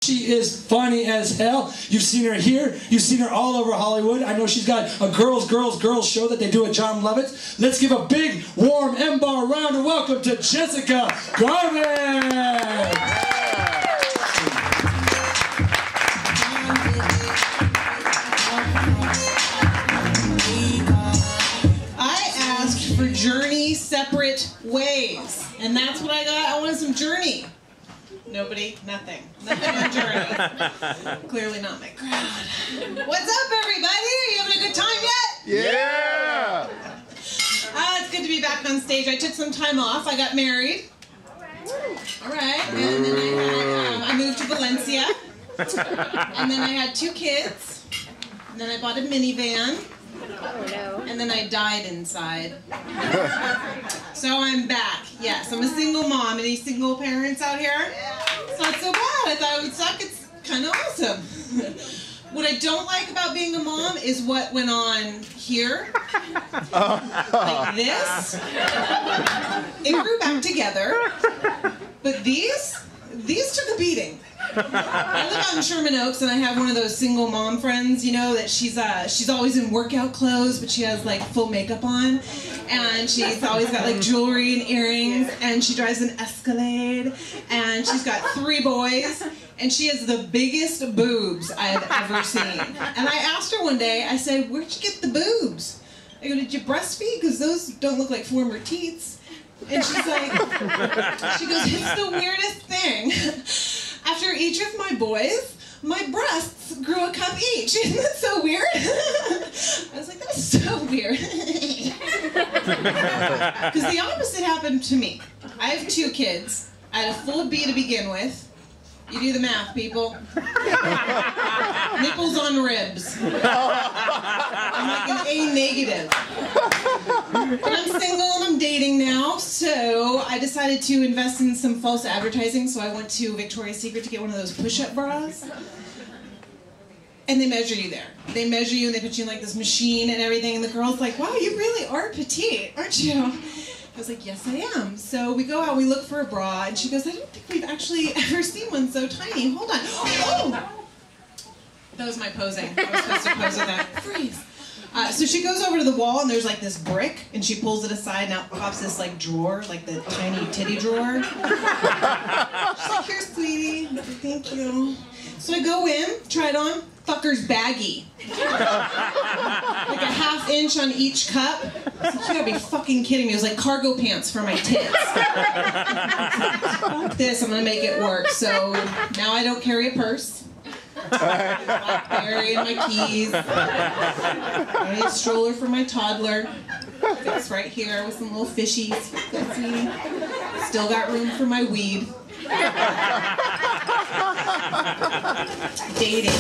She is funny as hell. You've seen her here. You've seen her all over Hollywood. I know she's got a girls show that they do at John Lovett's. Let's give a big, warm Mbar round of welcome to Jessica Garvin. For Journey separate ways, and that's what I got. I wanted some Journey. Nobody, nothing on Journey. Clearly not my crowd. What's up, everybody? Are you having a good time yet? Yeah. It's good to be back on stage. I took some time off. I got married. All right, and then I moved to Valencia, and then I had 2 kids, and then I bought a minivan. Oh, no. And then I died inside. So I'm back. Yes, I'm a single mom. Any single parents out here? It's not so bad. I thought it would suck. It's kind of awesome. What I don't like about being a mom is what went on here. Like this. It grew back together. But these took a beating. I live out in Sherman Oaks, and I have one of those single mom friends, you know, that she's always in workout clothes, but she has like full makeup on, and she's always got like jewelry and earrings, and she drives an Escalade, and she's got 3 boys, and she has the biggest boobs I have ever seen. And I asked her one day, I said, "Where'd you get the boobs?" I go, "Did you breastfeed? Because those don't look like former teats." And she's like, she goes, "It's the weirdest thing. After each of my boys, my breasts grew a cup each. Isn't that so weird?" I was like, "That's so weird." Because the opposite happened to me. I have 2 kids. I had a full B to begin with. You do the math, people. Nipples on ribs. I'm like an A negative. But I'm single and I'm dating now, so I decided to invest in some false advertising, so I went to Victoria's Secret to get one of those push-up bras. And they measure you there. They measure you and they put you in like this machine and everything, and the girl's like, "Wow, you really are petite, aren't you?" I was like, "Yes, I am." So we go out, we look for a bra, and she goes, "I don't think we've actually ever seen one so tiny. Hold on." Oh! That was my posing. I was supposed to pose with that. Freeze. So she goes over to the wall, and there's like this brick, and she pulls it aside, and out pops this like drawer, like the tiny titty drawer. She's like, "Here, sweetie." I'm like, "Thank you." So I go in, try it on. Fucker's baggy. Like a ½ inch on each cup. I was like, "You gotta be fucking kidding me." It was like cargo pants for my tits. Fuck this, I'm gonna make it work. So now I don't carry a purse. BlackBerry and my keys. I need a stroller for my toddler. It's right here with some little fishies. Good, sweetie. Still got room for my weed. Dating.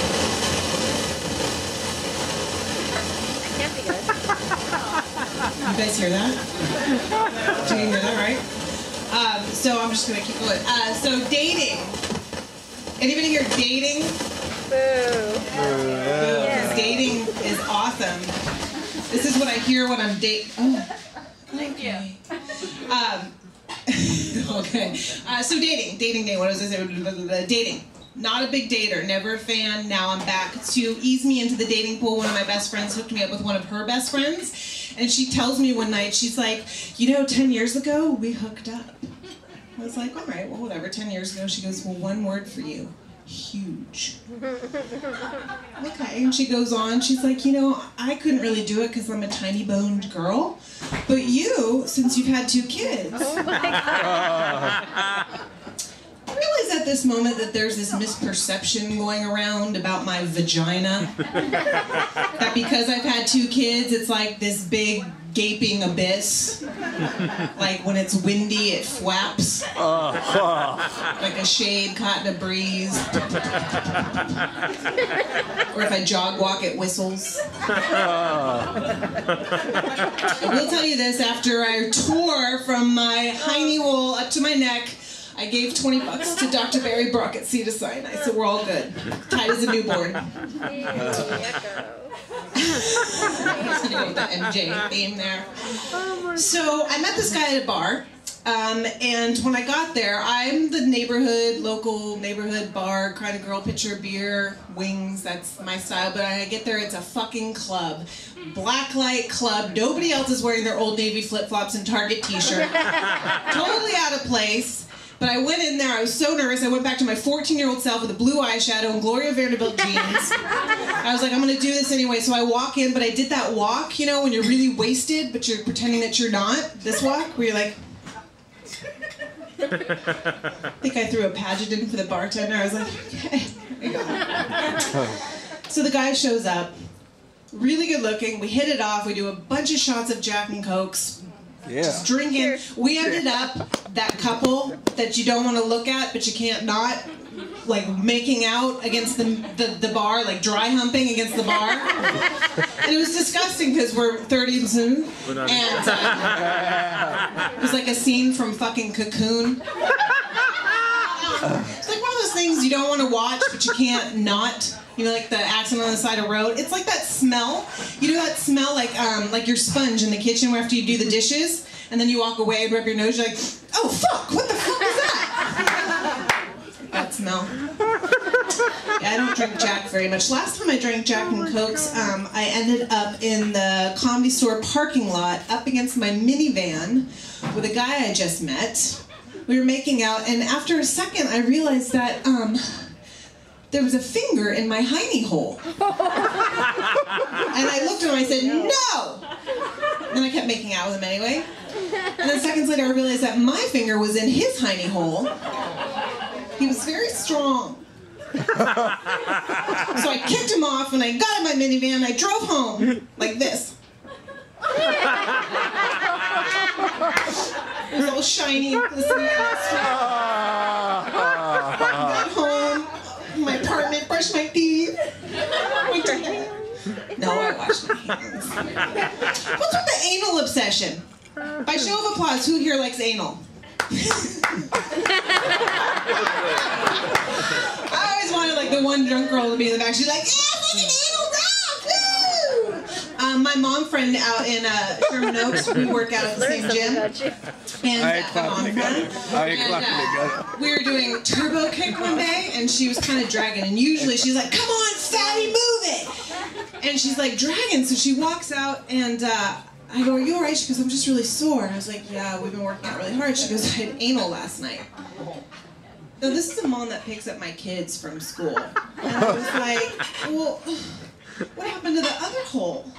You guys hear that? Do you hear that, right? So I'm just gonna keep going. So dating. Anybody here dating? Boo. Because dating is awesome. This is what I hear when I'm dating. Oh, Thank you. Okay. So dating. What does I say? Dating. Not a big dater, never a fan. Now I'm back. To ease me into the dating pool, one of my best friends hooked me up with one of her best friends. And she tells me one night, she's like, "You know, 10 years ago, we hooked up." I was like, "All right, well, whatever, 10 years ago." She goes, "Well, one word for you. Huge." Okay, and she goes on, she's like, "You know, I couldn't really do it because I'm a tiny boned girl. But you, since you've had 2 kids." Oh my God. I realize at this moment that there's this misperception going around about my vagina. That because I've had 2 kids, it's like this big gaping abyss. Like when it's windy, it flaps. Like a shade caught in a breeze. Or if I jog walk, it whistles. I will tell you this, after I tore from my hiney hole up to my neck, I gave $20 to Dr. Barry Brock at Cedar Sinai, so we're all good. Tight as a newborn. I was gonna go with that MJ theme there. So I met this guy at a bar. And when I got there, I'm the local neighborhood bar kind of girl, pitcher, beer, wings, that's my style. But when I get there, it's a fucking club. Blacklight club. Nobody else is wearing their Old Navy flip-flops and Target t-shirt. Totally out of place. But I went in there, I was so nervous, I went back to my 14-year-old self with a blue eyeshadow and Gloria Vanderbilt jeans. I was like, I'm gonna do this anyway, so I walk in, but I did that walk, you know, when you're really wasted, but you're pretending that you're not. This walk, where you're like... I think I threw a pageant in for the bartender. I was like, okay, here we go. So the guy shows up, really good looking, we hit it off, we do a bunch of shots of Jack and Cokes, just drinking. We ended up that couple that you don't want to look at, but you can't not, like making out against the bar, like dry humping against the bar. And it was disgusting because we're 30s and it was like a scene from fucking Cocoon. It's like one of those things you don't want to watch, but you can't not. You know, like the accident on the side of the road. It's like that smell. You know that smell like your sponge in the kitchen after you do the dishes, and then you walk away and rub your nose. You're like, oh fuck! What the fuck was that? That smell. Yeah, I don't drink Jack very much. Last time I drank Jack and Cokes, I ended up in the Comedy Store parking lot, up against my minivan, with a guy I just met. We were making out, and after a second, I realized that. There was a finger in my Hiney hole. And I looked at him and I said, no! And then I kept making out with him anyway. And then seconds later I realized that my finger was in his Hiney hole. He was very strong. So I kicked him off and I got in my minivan and I drove home like this. It was all shiny and glistening. Got home. My apartment, brushed my teeth. No, I washed my hands. What's with the anal obsession? By show of applause, who here likes anal? I always wanted like the one drunk girl to be in the back. She's like, yeah, fucking anal rock! Woo! My mom friend out in Sherman Oaks, we work out at the same gym. And we were doing turbo kick one day, and she was kind of dragging. And usually she's like, "Come on, fatty, move it!" And she's like dragging, so she walks out, and I go, "Are you alright?" She goes, "I'm just really sore." And I was like, "Yeah, we've been working out really hard." She goes, "I had anal last night." Now this is the mom that picks up my kids from school, and I was like, "Well, what happened to the other hole?"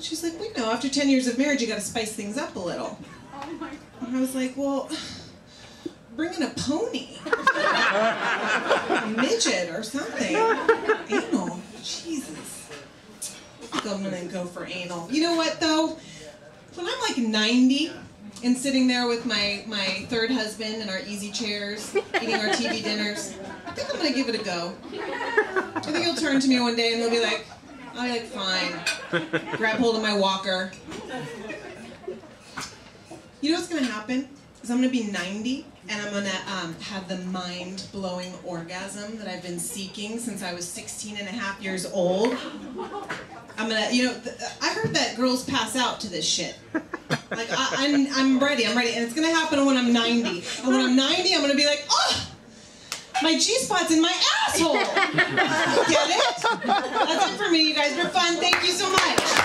She's like, "We know. After 10 years of marriage, you got to spice things up a little." And I was like, "Well, bring in a pony, a midget or something. Anal, Jesus. I think I'm gonna go for anal." You know what though? When I'm like 90 and sitting there with my third husband in our easy chairs, eating our TV dinners, I think I'm gonna give it a go. I think he'll turn to me one day and he'll be like, I'll be like, fine. Grab hold of my walker. You know what's gonna happen? Is I'm gonna be 90 and I'm gonna have the mind-blowing orgasm that I've been seeking since I was 16 and a half years old. I'm gonna, you know, I heard that girls pass out to this shit. Like, I'm ready, and it's gonna happen when I'm 90. And when I'm 90, I'm gonna be like, oh! My G-spot's in my asshole! Get it? That's it for me, you guys. Were fun. Thank you so much.